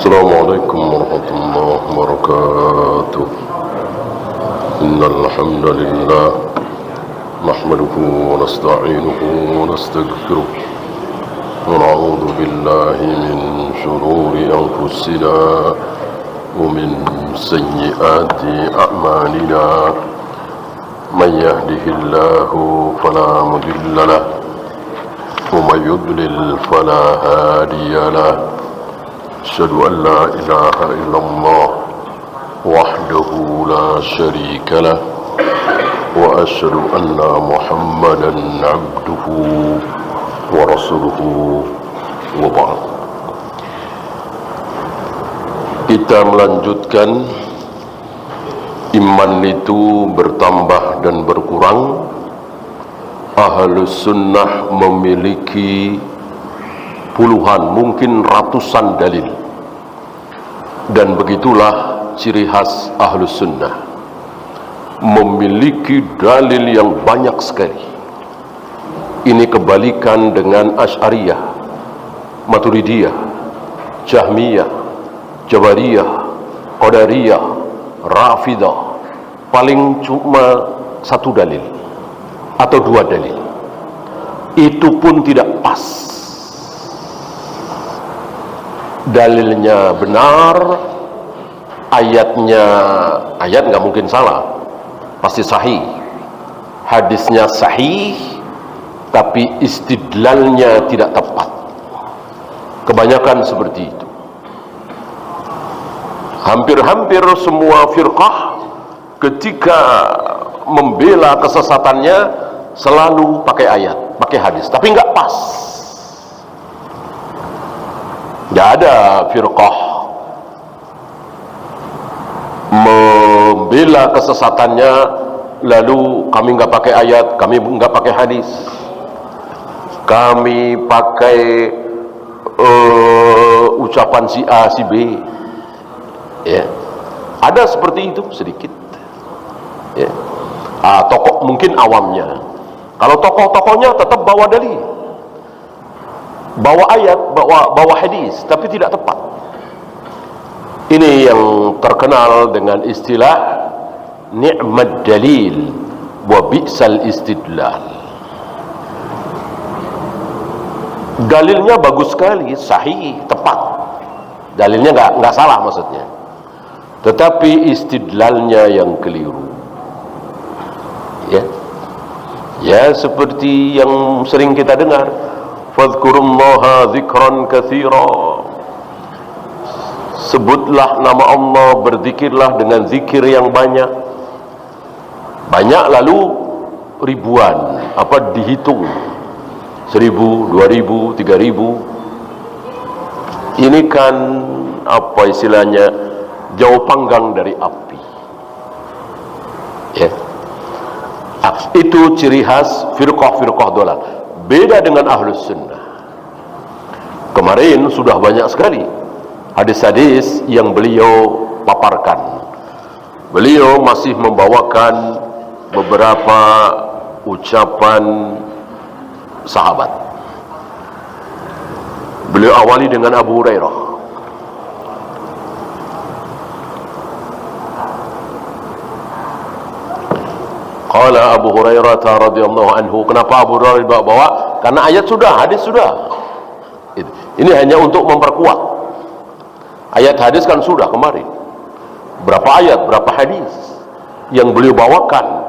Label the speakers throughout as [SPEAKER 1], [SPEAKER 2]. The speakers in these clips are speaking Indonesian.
[SPEAKER 1] السلام عليكم ورحمة الله وبركاته. إن الحمد لله نحمده ونستعينه ونستغفره ونعوذ بالله من شرور أنفسنا ومن سيئات أعمالنا. من يهده الله فلا مضل له ومن يضلل فلا هادي له. أشهد أن لا إله إلا الله وحده لا شريك له وأشهد أن محمدا عبده ورسوله وبعد. Kita melanjutkan iman itu bertambah dan berkurang. Ahlus sunnah memiliki puluhan, mungkin ratusan dalil, dan begitulah ciri khas Ahlus Sunnah, memiliki dalil yang banyak sekali. Ini kebalikan dengan Asy'ariyah, Maturidiyah, Jahmiyah, Jabariyah, Qadariyah, Rafidah. Paling cuma satu dalil atau dua dalil, itu pun tidak pas. Dalilnya benar, ayat nggak mungkin salah, pasti sahih. Hadisnya sahih, tapi istidlalnya tidak tepat. Kebanyakan seperti itu. Hampir-hampir semua firqah ketika membela kesesatannya selalu pakai ayat, pakai hadis, tapi nggak pas. Tidak ada firqah membela kesesatannya lalu kami nggak pakai ayat, kami nggak pakai hadis, kami pakai ucapan si A si B. Ya, ada seperti itu sedikit. Ya. Tokoh mungkin awamnya. Kalau tokoh-tokohnya tetap bawa dalil, bawa ayat, bawa hadis, tapi tidak tepat. Ini yang terkenal dengan istilah ni'mad dalil wa bi'sal istidlal. Dalilnya bagus sekali, sahih, tepat. Dalilnya nggak salah maksudnya. Tetapi istidlalnya yang keliru. Ya, seperti yang sering kita dengar, fadhkurullaha dzikran katsira. Sebutlah nama Allah, berzikirlah dengan zikir yang banyak. Banyak lalu ribuan, dihitung 1000, 2000, 3000. Ini kan istilahnya jauh panggang dari api. Ya. Itu ciri khas firqah-firqah dolal. Beda dengan Ahlus Sunnah. Kemarin sudah banyak sekali hadis-hadis yang beliau paparkan. Beliau masih membawakan beberapa ucapan sahabat. Beliau awali dengan Abu Hurairah. Qala Abu Hurairah radhiyallahu anhu. Kenapa Abu Hurairah bawa? Karena ayat sudah, hadis sudah. Ini hanya untuk memperkuat. Ayat hadis kan sudah kemarin. Berapa ayat, berapa hadis yang beliau bawakan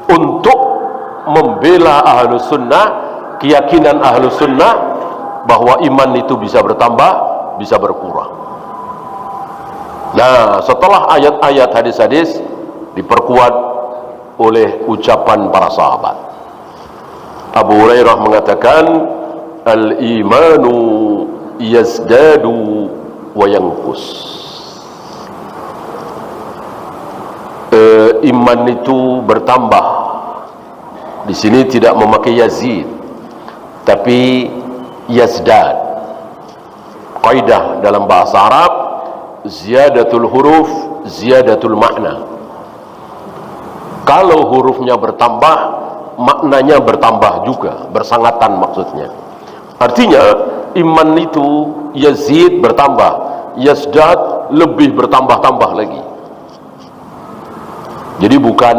[SPEAKER 1] untuk membela Ahlus Sunnah, keyakinan Ahlus Sunnah bahwa iman itu bisa bertambah, bisa berkurang. Nah, setelah ayat-ayat hadis-hadis diperkuat oleh ucapan para sahabat. Abu Hurairah mengatakan, al-imanu yazdadu wa yanqus. Iman itu bertambah. Di sini tidak memakai yazid, tapi yazdad. Kaidah dalam bahasa Arab, ziyadatul huruf, ziyadatul makna. Kalau hurufnya bertambah, maknanya bertambah juga, bersangatan maksudnya. Artinya iman itu yazid bertambah, yazdad, lebih bertambah-tambah lagi. Jadi bukan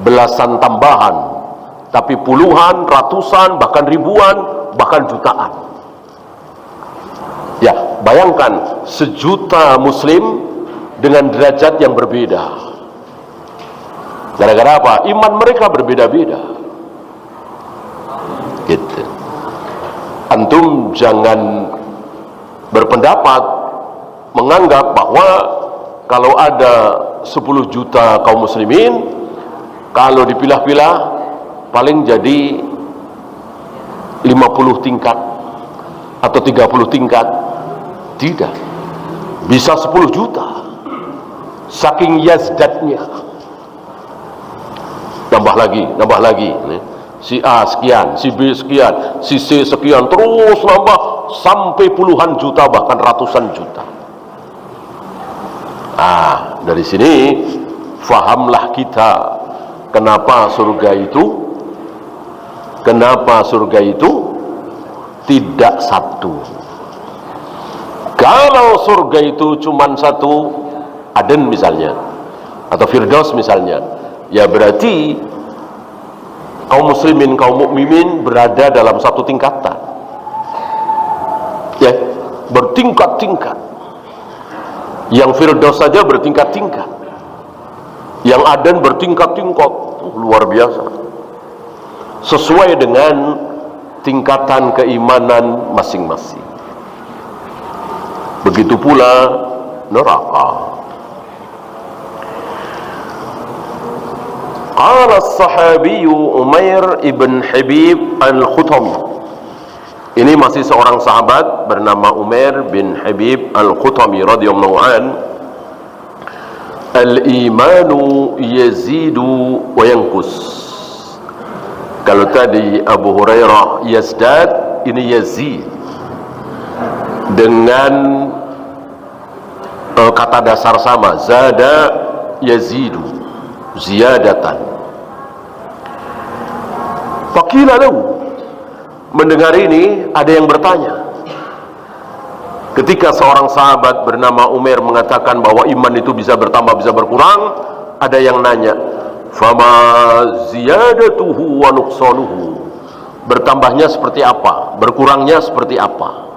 [SPEAKER 1] belasan tambahan, tapi puluhan, ratusan, bahkan ribuan, bahkan jutaan. Ya, bayangkan 1.000.000 muslim dengan derajat yang berbeda. Gara-gara apa? Iman mereka berbeda-beda. Gitu. Antum jangan berpendapat menganggap bahwa kalau ada 10 juta kaum muslimin, kalau dipilah-pilah paling jadi 50 tingkat atau 30 tingkat. Tidak, bisa 10 juta, saking yazdatnya. Nambah lagi si A sekian, si B sekian, si C sekian, terus nambah sampai puluhan juta, bahkan ratusan juta. Dari sini fahamlah kita kenapa surga itu tidak satu. Kalau surga itu cuma satu, Aden misalnya, atau Firdaus misalnya, ya berarti kaum muslimin, kaum mukminin berada dalam satu tingkatan, ya, bertingkat-tingkat. Yang Firdaus saja bertingkat-tingkat, yang Aden bertingkat-tingkat, luar biasa, sesuai dengan tingkatan keimanan masing-masing. Begitu pula neraka. Qala as-sahabi Umair ibn Habib al-Khutami. Ini masih seorang sahabat bernama Umair bin Habib al-Khutami radhiyallahu an. Al-imanu yazidu wa yanqus. Kalau tadi Abu Hurairah yazdad, ini yazid dengan kata dasar sama, zada yazidu ziyadatan. Faqila lahu, mendengar ini ada yang bertanya. Ketika seorang sahabat bernama Umair mengatakan bahwa iman itu bisa bertambah, bisa berkurang, ada yang nanya, fama ziyadatuhu wa nuqsanuhu, bertambahnya seperti apa, berkurangnya seperti apa?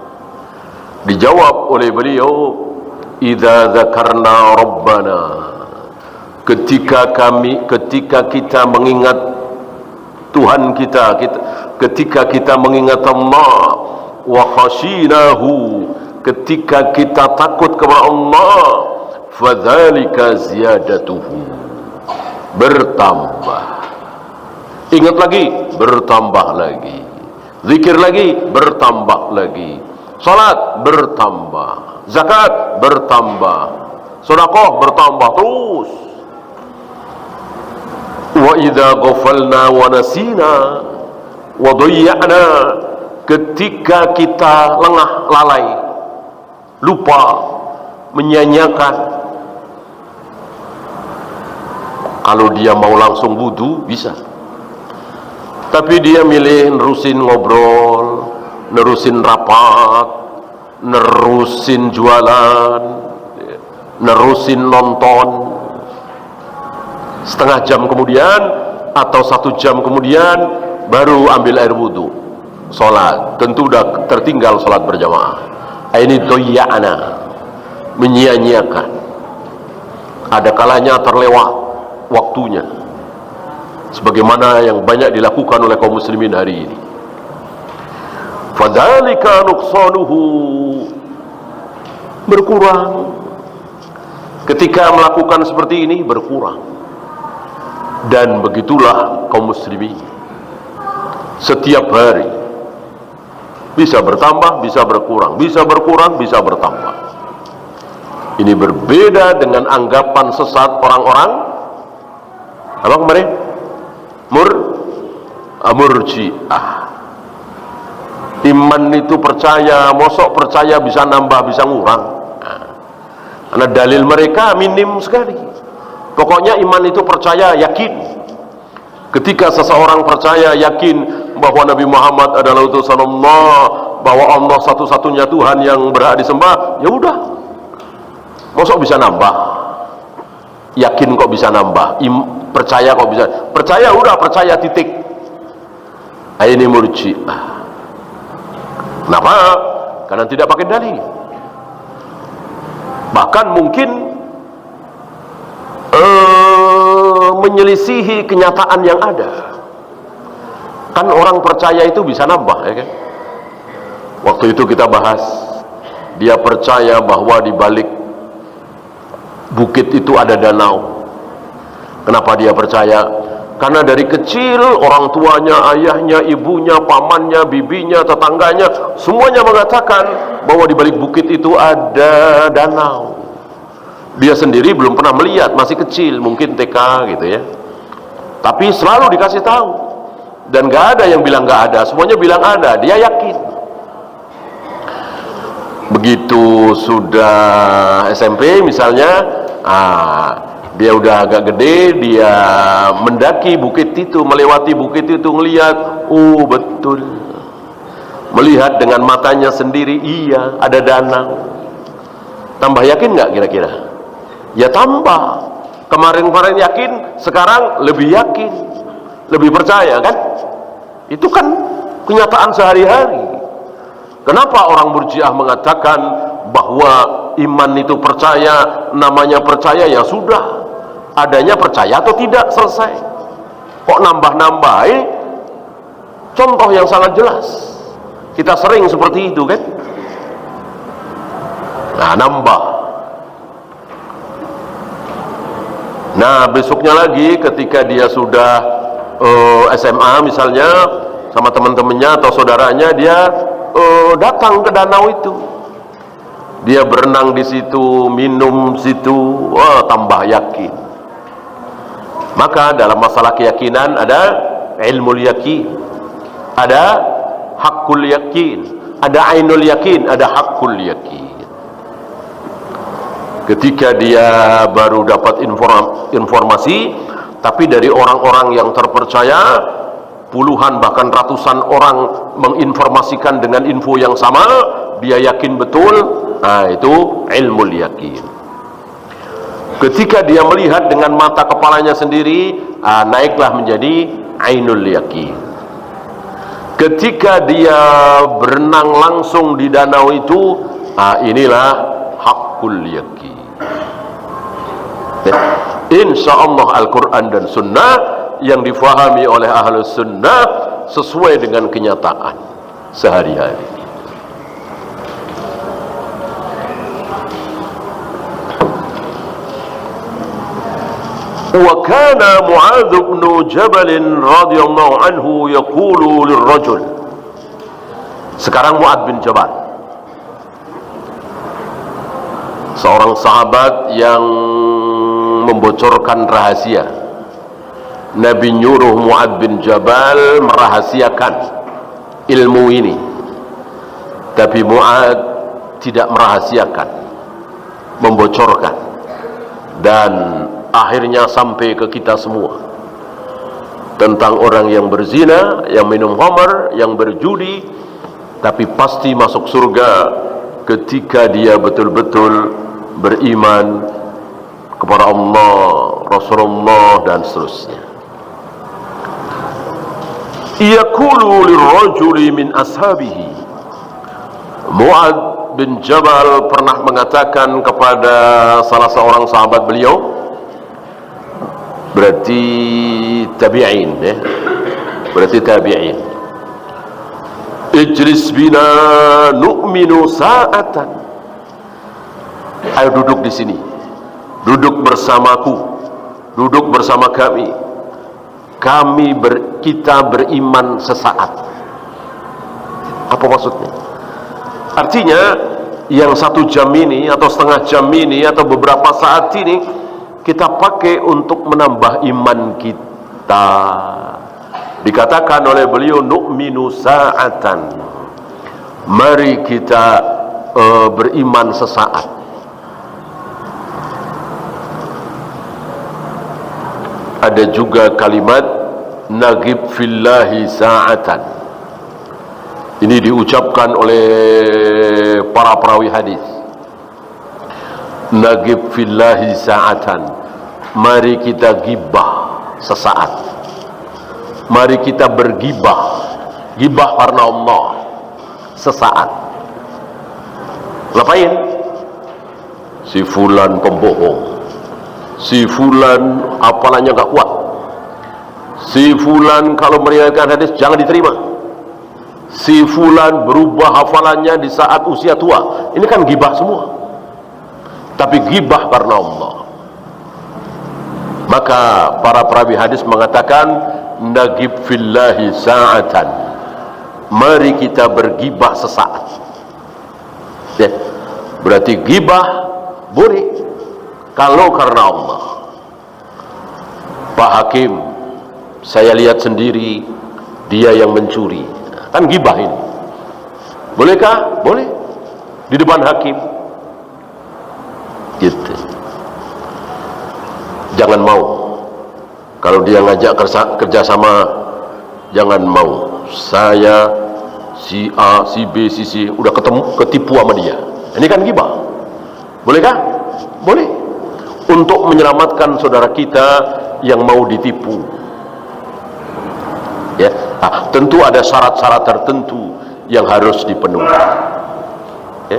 [SPEAKER 1] Dijawab oleh beliau, idza dzakarna rabbana, ketika kita mengingat Tuhan kita, ketika kita mengingat Allah, wa khashinahu, ketika kita takut kepada Allah, fadzalika ziyadatuhu, bertambah. Ingat lagi, bertambah lagi. Zikir lagi, bertambah lagi. Salat bertambah, zakat bertambah, sedekah bertambah terus. Wa idza ghafalna wa nasina wa dhayya'na, ketika kita lengah, lalai, lupa, menyanyiakan. Kalau dia mau langsung wudu bisa, tapi dia milih nerusin ngobrol, nerusin rapat, nerusin jualan, nerusin nonton. Setengah jam kemudian atau 1 jam kemudian baru ambil air wudhu, sholat. Tentu sudah tertinggal sholat berjamaah. Ini doya'ana, menyia-nyiakan. Ada kalanya terlewat waktunya, sebagaimana yang banyak dilakukan oleh kaum muslimin hari ini. Fadzalika nuqsanuhu, berkurang. Ketika melakukan seperti ini berkurang. Dan begitulah kaum muslimin, setiap hari bisa bertambah, bisa berkurang, bisa berkurang, bisa bertambah. Ini berbeda dengan anggapan sesat orang-orang apa kemarin? Murji'ah. Iman itu percaya, mosok percaya bisa nambah, bisa ngurang. Karena dalil mereka minim sekali. Pokoknya iman itu percaya, yakin. Ketika seseorang percaya, yakin bahwa Nabi Muhammad adalah utusan Allah, bahwa Allah satu-satunya Tuhan yang berhak disembah, ya udah. Masa bisa nambah? Yakin kok bisa nambah? Percaya kok bisa? Percaya udah, percaya titik. Ini Murji'ah. Kenapa? Karena tidak pakai dalil. Bahkan mungkin menyelisihi kenyataan yang ada. Kan orang percaya itu bisa nambah, ya kan? Waktu itu kita bahas, dia percaya bahwa di balik bukit itu ada danau. Kenapa dia percaya? Karena dari kecil orang tuanya, ayahnya, ibunya, pamannya, bibinya, tetangganya, semuanya mengatakan bahwa di balik bukit itu ada danau. Dia sendiri belum pernah melihat, masih kecil, mungkin TK gitu ya. Tapi selalu dikasih tahu. Dan gak ada yang bilang gak ada, semuanya bilang ada, dia yakin. Begitu sudah SMP misalnya, dia udah agak gede, dia mendaki bukit itu, melewati bukit itu, ngelihat, oh betul, melihat dengan matanya sendiri, iya ada danau. Tambah yakin nggak kira-kira? Ya tambah. Kemarin-kemarin yakin, sekarang lebih yakin, lebih percaya kan? Itu kan kenyataan sehari-hari. Kenapa orang Murji'ah mengatakan bahwa iman itu percaya, namanya percaya ya sudah, adanya percaya atau tidak, selesai. Kok nambah-nambah? Contoh yang sangat jelas, kita sering seperti itu kan. Nah, nambah. Nah, besoknya lagi ketika dia sudah SMA misalnya, sama teman-temannya atau saudaranya, dia datang ke danau itu. Dia berenang di situ, minum situ, wah, tambah yakin. Maka dalam masalah keyakinan ada ilmul yakin, ada hakul yakin, ada ainul yakin, ada hakul yakin. Ketika dia baru dapat informasi, tapi dari orang-orang yang terpercaya, puluhan bahkan ratusan orang menginformasikan dengan info yang sama, dia yakin betul. Nah, itu ilmul yakin. Ketika dia melihat dengan mata kepalanya sendiri, naiklah menjadi ainul yakin. Ketika dia berenang langsung di danau itu, inilah hakul yakin. Insya Allah Al-Quran dan Sunnah yang difahami oleh Ahlus Sunnah sesuai dengan kenyataan sehari-hari. Wa kana Mu'adz bin Jabal radhiyallahu anhu yaqulu lirrajul. Sekarang Mu'adz bin Jabal, seorang sahabat yang membocorkan rahasia. Nabi nyuruh Mu'adz bin Jabal merahasiakan ilmu ini, tapi Mu'adz tidak merahasiakan, membocorkan, dan akhirnya sampai ke kita semua tentang orang yang berzina, yang minum khamar, yang berjudi, tapi pasti masuk surga ketika dia betul-betul beriman kepada Allah, Rasulullah, dan seterusnya. Yaqulu lirrajuli min ashabihi. Mu'adz bin Jabal pernah mengatakan kepada salah seorang sahabat beliau, berarti tabi'in ya, berarti tabi'in, ijlis bina nu'minu sa'atan. Ayo duduk di sini, duduk bersamaku, duduk bersama kami, kita beriman sesaat. Apa maksudnya? Artinya yang 1 jam ini atau setengah jam ini atau beberapa saat ini kita pakai untuk menambah iman kita. Dikatakan oleh beliau nu'minu sa'atan, mari kita beriman sesaat. Ada juga kalimat nagib fillahi sa'atan. Ini diucapkan oleh para perawi hadis. Nagib fillahi sa'atan, mari kita gibah sesaat. Mari kita bergibah, gibah karena Allah sesaat. Ngapain? Si fulan pembohong, si fulan hafalannya gak kuat, si fulan kalau meriwayatkan hadis jangan diterima, si fulan berubah hafalannya di saat usia tua. Ini kan gibah semua, tapi gibah karena Allah. Maka para perawi hadis mengatakan nagib fillahi sa'atan, mari kita bergibah sesaat. Ya, berarti gibah boleh kalau karena Allah. Pak Hakim, saya lihat sendiri dia yang mencuri, kan gibah ini. Bolehkah? Boleh, di depan hakim gitu. Jangan mau kalau dia ngajak kerjasama, jangan mau. Saya si A, si B, si C udah ketipu sama dia, ini kan gibah. Bolehkah? Boleh, untuk menyelamatkan saudara kita yang mau ditipu. Ya, tentu ada syarat-syarat tertentu yang harus dipenuhi. Ya.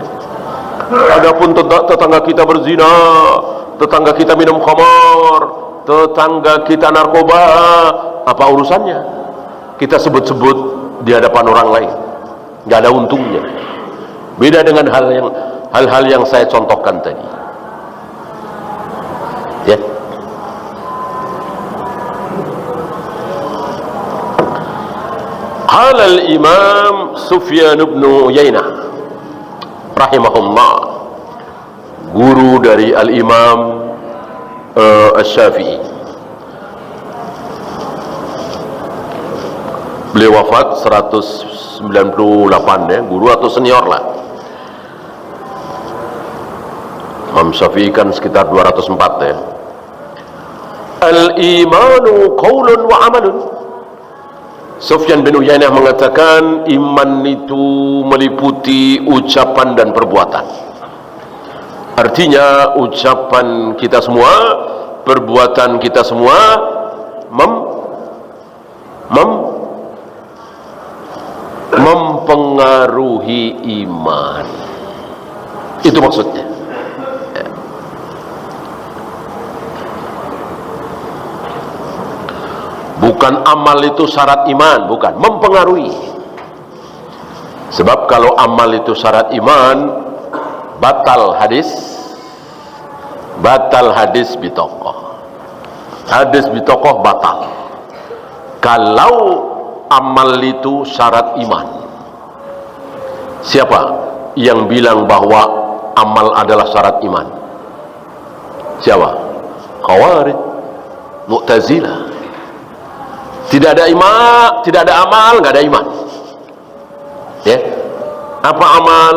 [SPEAKER 1] Adapun tetangga kita berzina, tetangga kita minum khamar, tetangga kita narkoba, apa urusannya? Kita sebut-sebut di hadapan orang lain, nggak ada untungnya. Beda dengan hal-hal yang saya contohkan tadi. Ya. Qala al-Imam Sufyan bin Uyainah rahimahullah, guru dari al-Imam Asy-Syafi'i. Beliau wafat 198 ya, guru atau senior lah. Imam Syafi'i kan sekitar 204 ya. Al-imanu qaulun wa amalun. Sufyan bin Uyainah mengatakan iman itu meliputi ucapan dan perbuatan. Artinya ucapan kita semua, perbuatan kita semua mempengaruhi iman. Itu maksudnya. Bukan amal itu syarat iman, bukan, mempengaruhi. Sebab kalau amal itu syarat iman, batal hadis bitokoh. Hadis bitokoh batal. Kalau amal itu syarat iman. Siapa yang bilang bahwa amal adalah syarat iman? Siapa? Khawarij, Mu'tazilah. Tidak ada iman, tidak ada amal, nggak ada iman. Ya, apa amal?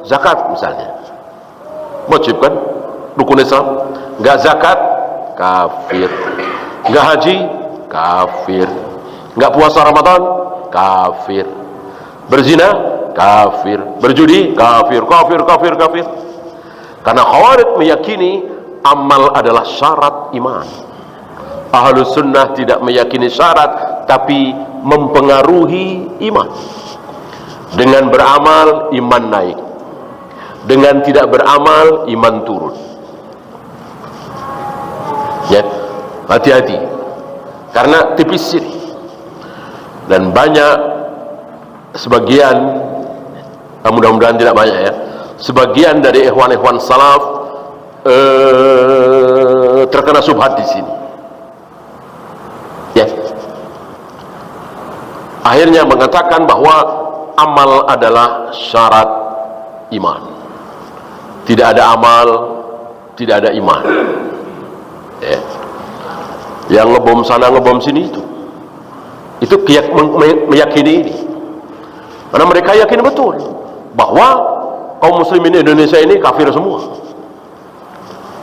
[SPEAKER 1] Zakat misalnya, wajib kan? Rukun Islam. Nggak zakat, kafir. Nggak haji, kafir. Nggak puasa Ramadan, kafir. Berzina, kafir. Berjudi, kafir. Karena Khawarij meyakini amal adalah syarat iman. Ahlus sunnah tidak meyakini syarat, tapi mempengaruhi iman. Dengan beramal, iman naik. Dengan tidak beramal, iman turun. Ya, hati-hati. Karena tipis ini. Dan banyak, sebagian, mudah-mudahan tidak banyak ya, sebagian dari ikhwan-ikhwan salaf terkena subhat di sini. Ya. Akhirnya mengatakan bahwa amal adalah syarat iman. Tidak ada amal, tidak ada iman. Ya. Yang ngebom sana ngebom sini itu meyakini ini. Karena mereka yakin betul bahwa kaum muslimin Indonesia ini kafir semua,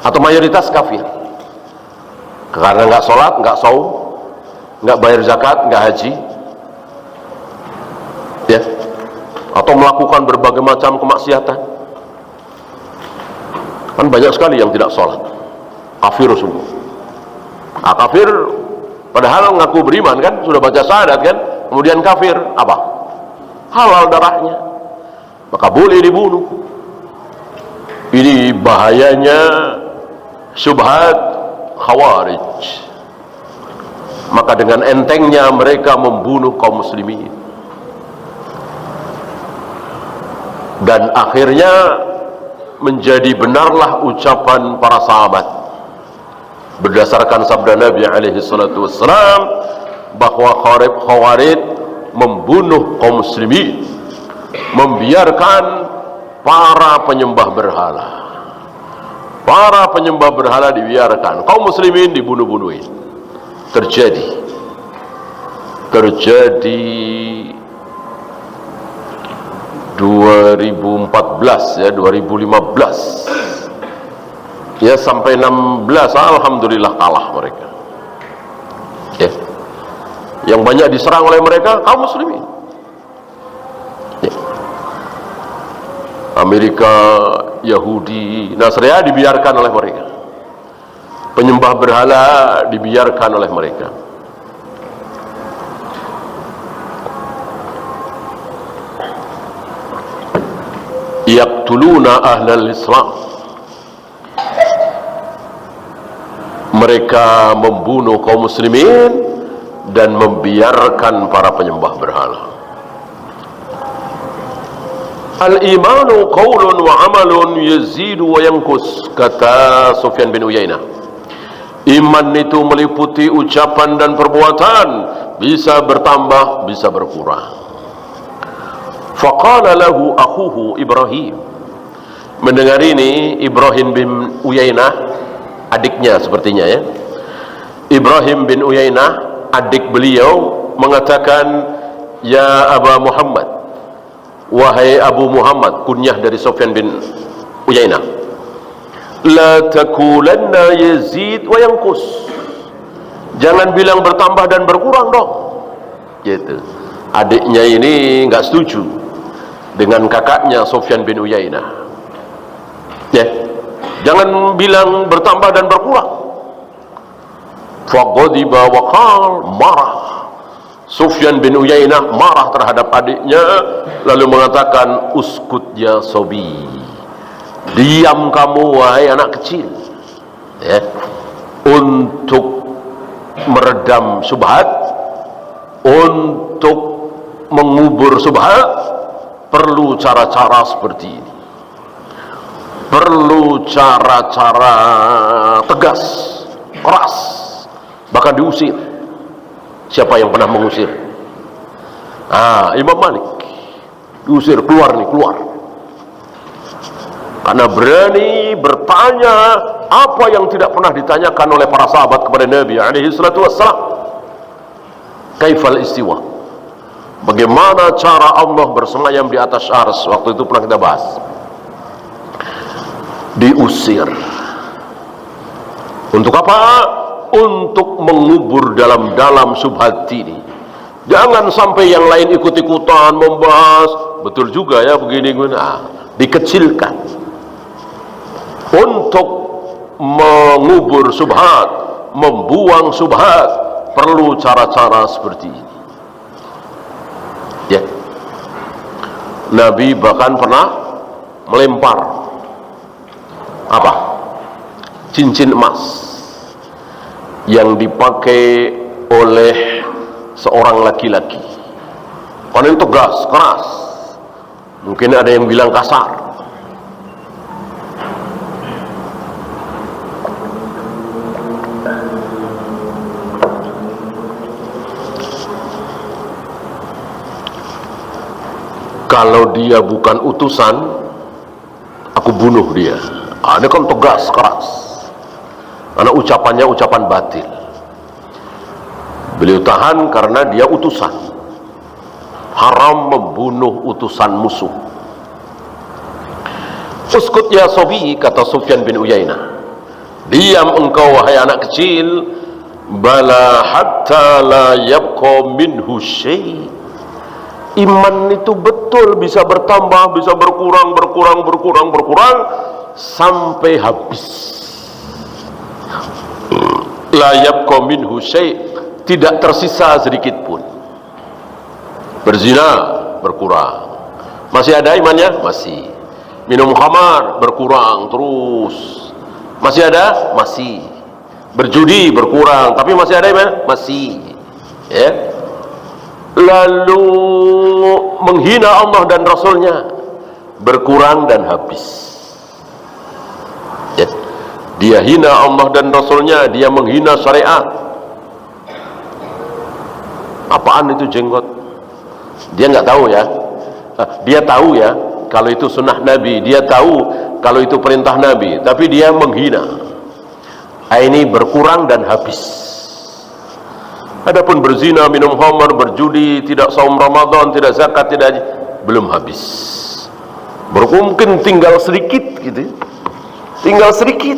[SPEAKER 1] atau mayoritas kafir. Karena nggak sholat, nggak saum, nggak bayar zakat, nggak haji, ya, atau melakukan berbagai macam kemaksiatan. Kan banyak sekali yang tidak sholat, kafir sungguh. Kafir padahal ngaku beriman kan, sudah baca syahadat kan, kemudian kafir, apa? Halal darahnya, maka boleh dibunuh. Ini bahayanya syubhat khawarij. Maka dengan entengnya mereka membunuh kaum muslimin, dan akhirnya menjadi benarlah ucapan para sahabat berdasarkan sabda Nabi alaihi salatu wassalam bahwa khawarij membunuh kaum muslimin, membiarkan para penyembah berhala. Para penyembah berhala dibiarkan, kaum muslimin dibunuh-bunuhin. Terjadi 2014 ya, 2015 ya, sampai 16 alhamdulillah kalah mereka ya. Yang banyak diserang oleh mereka kaum muslimin ya. Amerika, Yahudi, Nasrani dibiarkan oleh mereka, penyembah berhala dibiarkan oleh mereka. Yaqtuluna ahlal Islam, mereka membunuh kaum muslimin dan membiarkan para penyembah berhala. Al-imanu qaulun wa amalun yazidu wa yanqus, kata Sufyan bin Uyainah. Iman itu meliputi ucapan dan perbuatan, bisa bertambah, bisa berkurang. Faqala lahu akhuhu Ibrahim. Mendengar ini Ibrahim bin Uyainah, adiknya sepertinya ya, Ibrahim bin Uyainah, adik beliau, mengatakan, ya Aba Muhammad, wahai Abu Muhammad, kunyah dari Sufyan bin Uyainah, la takulanna yazid wa yanqus, jangan bilang bertambah dan berkurang dong, gitu. Adiknya ini nggak setuju dengan kakaknya Sufyan bin Uyainah ya, jangan bilang bertambah dan berkurang. Faqadiba wa qal, marah Sufyan bin Uyainah, marah terhadap adiknya, lalu mengatakan, uskut ya sobi, diam kamu wahai anak kecil ya. Untuk meredam subhat, untuk mengubur subhat, perlu cara-cara seperti ini, perlu cara-cara tegas, keras, bahkan diusir. Siapa yang pernah mengusir? Imam Malik diusir, keluar nih, keluar, karena berani bertanya apa yang tidak pernah ditanyakan oleh para sahabat kepada Nabi alaihi salatu wassalam. Kaifal istiwa, bagaimana cara Allah bersemayam di atas arsy, waktu itu pernah kita bahas. Diusir untuk apa? Untuk mengubur dalam-dalam subhat ini. Jangan sampai yang lain ikut-ikutan membahas, betul juga ya begini, dikecilkan. Untuk mengubur subhat, membuang subhat, perlu cara-cara seperti ini ya. Nabi bahkan pernah melempar apa? Cincin emas yang dipakai oleh seorang laki-laki. Karena itu tegas, keras, mungkin ada yang bilang kasar. Kalau dia bukan utusan, aku bunuh dia. Ini kan tegas, keras, karena ucapannya ucapan batil. Beliau tahan karena dia utusan. Haram membunuh utusan musuh. Uskut ya sobi, kata Sufyan bin Uyainah, diam engkau wahai anak kecil, Bala hatta la yabqa minhu syai'. Iman itu betul bisa bertambah, bisa berkurang sampai habis. La yabqa minhu syai', tidak tersisa sedikit pun. Berzina berkurang, masih ada imannya? Masih. Minum khamar berkurang terus, masih ada? Masih. Berjudi berkurang, tapi masih ada iman? Masih. Ya. Lalu menghina Allah dan Rasulnya berkurang dan habis. Ya. Dia hina Allah dan Rasulnya, dia menghina syariat. Apaan itu jenggot? Dia nggak tahu ya. Dia tahu ya kalau itu sunnah Nabi, dia tahu kalau itu perintah Nabi, tapi dia menghina. Ini berkurang dan habis. Adapun berzina, minum khamar, berjudi, tidak saum Ramadan, tidak zakat, tidak haji, belum habis. Mungkin tinggal sedikit gitu. Tinggal sedikit.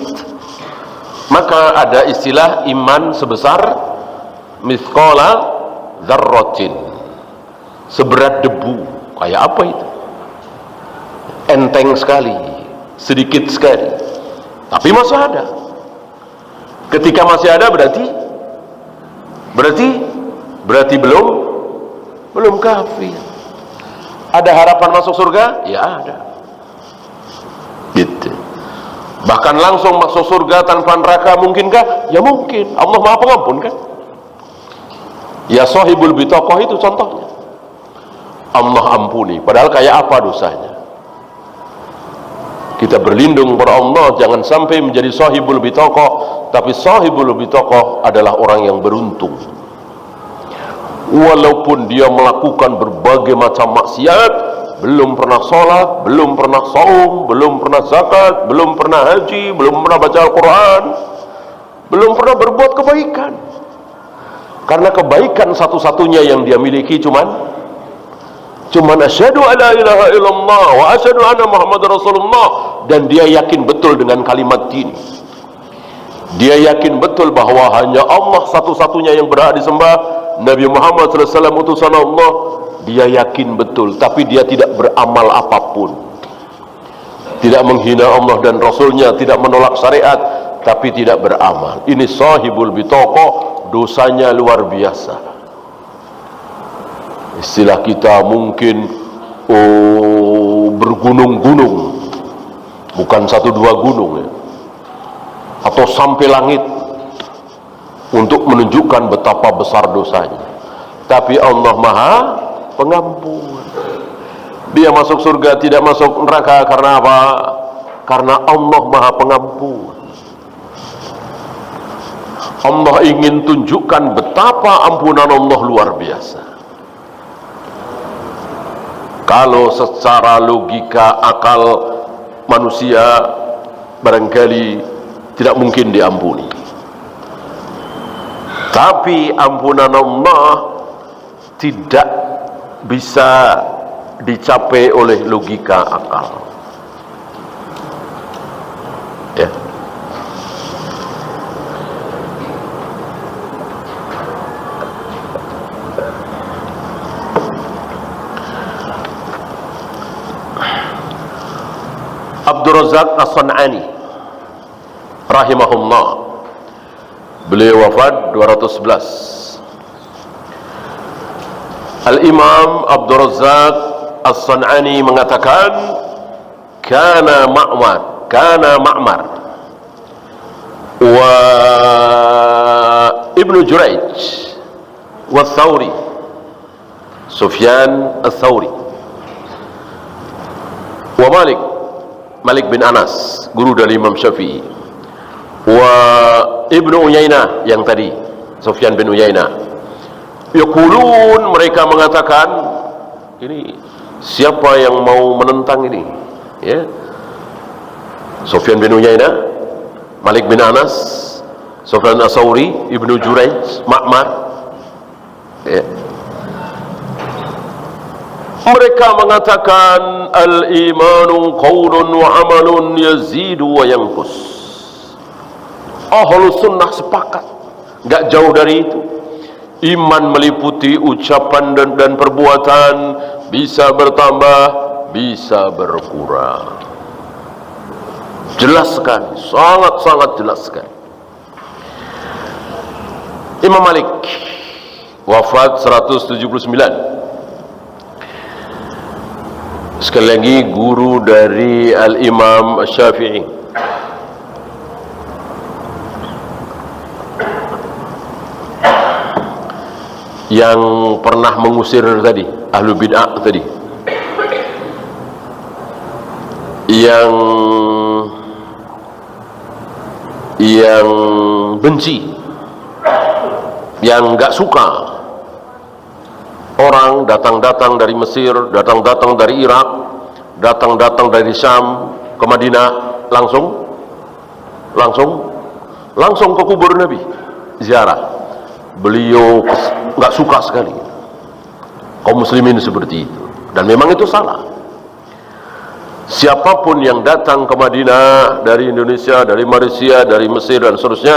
[SPEAKER 1] Maka ada istilah iman sebesar mithqala dzarratin. Seberat debu. Kayak apa itu? Enteng sekali, sedikit sekali. Tapi masih ada. Ketika masih ada berarti belum kafir. Ada harapan masuk surga? Ya ada. Gitu. Bahkan langsung masuk surga tanpa neraka mungkinkah? Ya mungkin. Allah Maha Pengampun kan? Ya sahibul bitaqah itu contohnya. Allah ampuni. Padahal kayak apa dosanya? Kita berlindung kepada Allah jangan sampai menjadi sahibul bitaqah, tapi sahibul bitaqah adalah orang yang beruntung. Walaupun dia melakukan berbagai macam maksiat, belum pernah sholat, belum pernah saum, belum pernah zakat, belum pernah haji, belum pernah baca Al-Quran, belum pernah berbuat kebaikan. Karena kebaikan satu-satunya yang dia miliki cuman asyhadu alla ilaha illallah wa asyhadu anna Muhammadar Rasulullah, dan dia yakin betul dengan kalimat ini. Dia yakin betul bahwa hanya Allah satu-satunya yang berhak disembah, Nabi Muhammad SAW utusan Allah. Dia yakin betul, tapi dia tidak beramal apapun, tidak menghina Allah dan Rasulnya, tidak menolak syariat, tapi tidak beramal. Ini sahibul bitaqah, dosanya luar biasa. Istilah kita mungkin bergunung-gunung, bukan 1-2 gunung ya, atau sampai langit, untuk menunjukkan betapa besar dosanya. Tapi Allah Maha Pengampun. Dia masuk surga, tidak masuk neraka karena apa? Karena Allah Maha Pengampun. Allah ingin tunjukkan betapa ampunan Allah luar biasa. Kalau secara logika akal manusia barangkali tidak mungkin diampuni, tapi ampunan Allah tidak bisa dicapai oleh logika akal ya. Abdul Razak As-San'ani rahimahullah, beliau wafat 211. Al-Imam Abdul Razak As-San'ani mengatakan, kana Ma'mar wa Ibnu Jurayj wa Thawri, Sufyan Ats-Tsauri, wa Malik bin Anas, guru dari Imam Syafi'i, wa Ibnu Uyainah yang tadi, Sufyan bin Uyainah. Yaqulun, mereka mengatakan, ini siapa yang mau menentang ini? Ya. Sufyan bin Uyainah, Malik bin Anas, Sufyan Ats-Tsauri, Ibnu Jurayj, Ma'mar. Ya. Mereka mengatakan al-imanu qaulun wa amalun yazidu wa yanqus. Ahlus sunnah sepakat Enggak jauh dari itu. Iman meliputi ucapan dan perbuatan, bisa bertambah, bisa berkurang. Jelas sekali, sangat-sangat jelas sekali. Imam Malik wafat 179. Sekali lagi guru dari Al-Imam Syafi'i. Yang pernah mengusir tadi ahlu bid'ah tadi, yang benci, yang enggak suka orang datang-datang dari Mesir, datang-datang dari Irak, datang-datang dari Syam ke Madinah, langsung ke kubur Nabi ziarah. Beliau nggak suka sekali kaum muslimin seperti itu, dan memang itu salah. Siapapun yang datang ke Madinah dari Indonesia, dari Malaysia, dari Mesir dan seterusnya,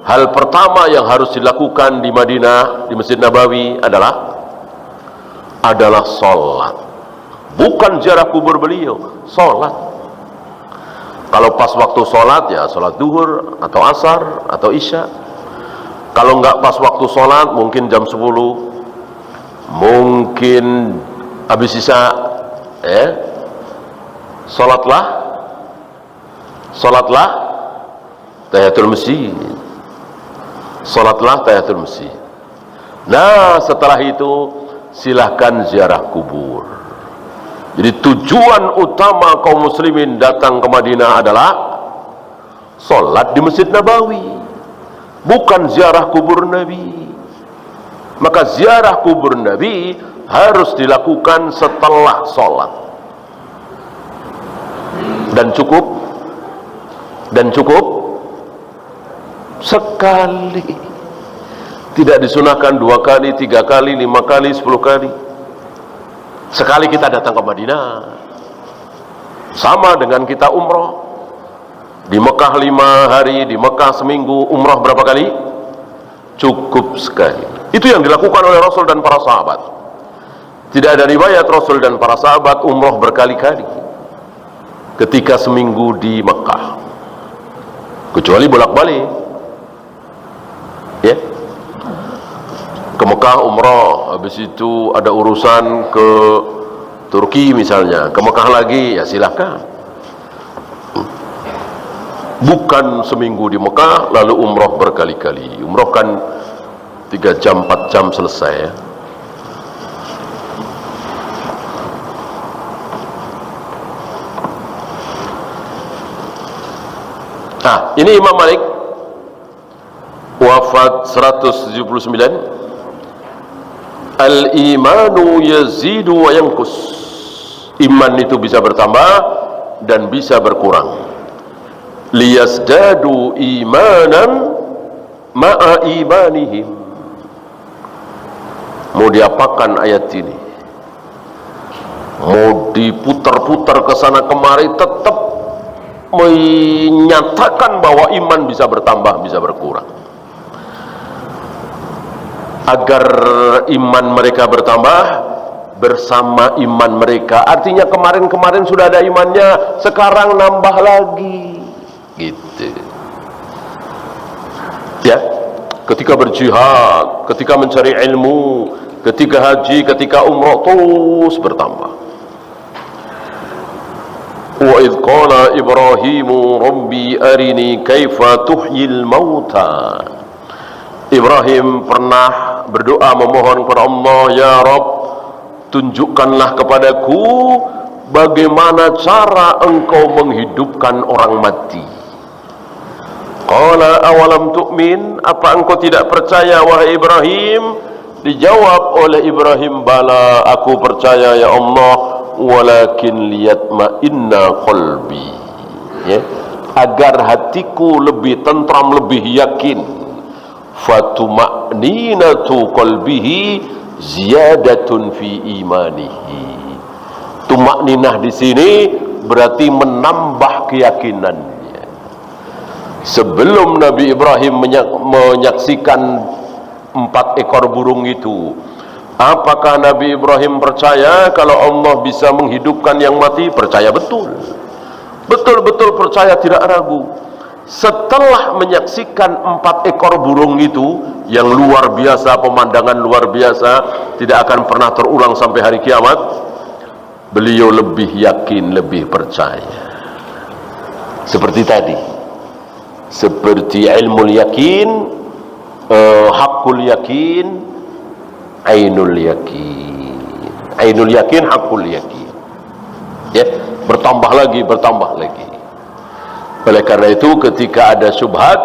[SPEAKER 1] hal pertama yang harus dilakukan di Madinah, di Masjid Nabawi adalah sholat. Bukan ziarah kubur beliau, sholat. Kalau pas waktu sholat, ya sholat duhur atau asar atau isya. Kalau enggak pas waktu sholat, mungkin jam 10, mungkin habis isya, sholatlah tahiyatul masjid. Sholatlah tahiyatul masjid. Nah, setelah itu silahkan ziarah kubur. Jadi tujuan utama kaum muslimin datang ke Madinah adalah sholat di Masjid Nabawi, bukan ziarah kubur Nabi. Maka ziarah kubur Nabi harus dilakukan setelah sholat, dan cukup sekali. Tidak disunahkan 2 kali, 3 kali, 5 kali, 10 kali. Sekali kita datang ke Madinah. Sama dengan kita umroh. Di Mekah 5 hari, di Mekah seminggu, umrah berapa kali? Cukup sekali. Itu yang dilakukan oleh Rasul dan para sahabat. Tidak ada riwayat Rasul dan para sahabat umrah berkali-kali ketika seminggu di Mekah, kecuali bolak-balik, ya, ke Mekah umrah, habis itu ada urusan ke Turki misalnya, ke Mekah lagi, ya silahkan. Bukan seminggu di Mekah lalu umrah berkali-kali. Umrah kan 3 jam 4 jam selesai, ya. Nah, ini Imam Malik wafat 179. Al-imanu yazidu wa yanqus. Iman itu bisa bertambah dan bisa berkurang. Liyazdadu imanan ma'a imanihim. Mau diapakan ayat ini? Mau diputar-putar ke sana kemari, tetap menyatakan bahwa iman bisa bertambah, bisa berkurang. Agar iman mereka bertambah bersama iman mereka. Artinya kemarin-kemarin sudah ada imannya, sekarang nambah lagi, gitu. Ya, ketika berjihad, ketika mencari ilmu, ketika haji, ketika umrah, terus bertambah. Wa idh qala Ibrahimu Rabbi arini kaifa tuhyil mauta. Ibrahim pernah berdoa memohon kepada Allah, ya Rabb, tunjukkanlah kepadaku bagaimana cara engkau menghidupkan orang mati. Qala awalam tu'min, apa engkau tidak percaya wahai Ibrahim? Dijawab oleh Ibrahim, bala, aku percaya ya Allah, walakin liyatma'inna qalbi, ya, agar hatiku lebih tentram, lebih yakin. Fatuma'ninatu qalbihi ziyadatun fi imanihi. Tumakninah di sini berarti menambah keyakinannya. Sebelum Nabi Ibrahim menyaksikan 4 ekor burung itu, apakah Nabi Ibrahim percaya kalau Allah bisa menghidupkan yang mati? Percaya betul. Betul-betul percaya, tidak ragu. Setelah menyaksikan 4 ekor burung itu yang luar biasa, pemandangan luar biasa, tidak akan pernah terulang sampai hari kiamat, beliau lebih yakin, lebih percaya. Seperti tadi, seperti ilmu yakin, hakul yakin, ainul yakin. Ainul yakin, hakul yakin. Ya, bertambah lagi, bertambah lagi. Oleh karena itu, ketika ada syubhat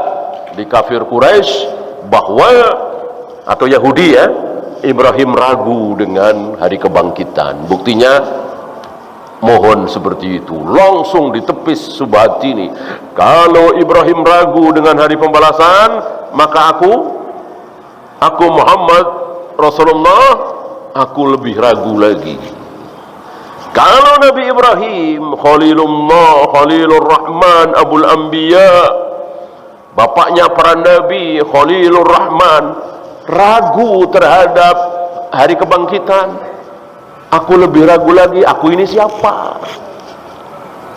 [SPEAKER 1] di kafir Quraisy bahwa, atau Yahudi ya, Ibrahim ragu dengan hari kebangkitan. Buktinya mohon seperti itu, langsung ditepis syubhat ini. Kalau Ibrahim ragu dengan hari pembalasan, maka aku Muhammad Rasulullah, aku lebih ragu lagi. Kalau Nabi Ibrahim Khalilullah, Khalilur Rahman, Abul Anbiya, bapaknya para nabi, Khalilur Rahman, ragu terhadap hari kebangkitan, aku lebih ragu lagi, aku ini siapa?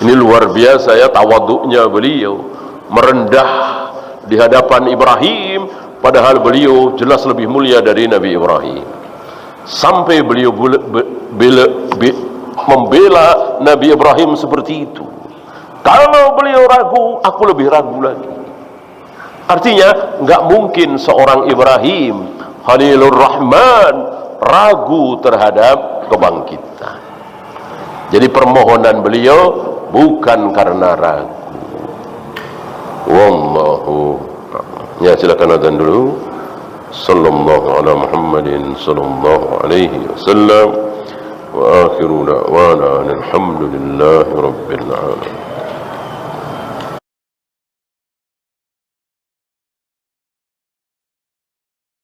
[SPEAKER 1] Ini luar biasa ya, tawaduknya beliau, merendah di hadapan Ibrahim, padahal beliau jelas lebih mulia dari Nabi Ibrahim. Sampai beliau membela Nabi Ibrahim seperti itu. Kalau beliau ragu, aku lebih ragu lagi. Artinya, enggak mungkin seorang Ibrahim Khalilur Rahman ragu terhadap kebangkitan. Jadi permohonan beliau bukan karena ragu. Wallahu. Ya, silakan adzan dulu. Sallallahu ala Muhammadin sallallahu alaihi wasallam. Wa akhiru da'wana alhamdulillahi rabbil alamin.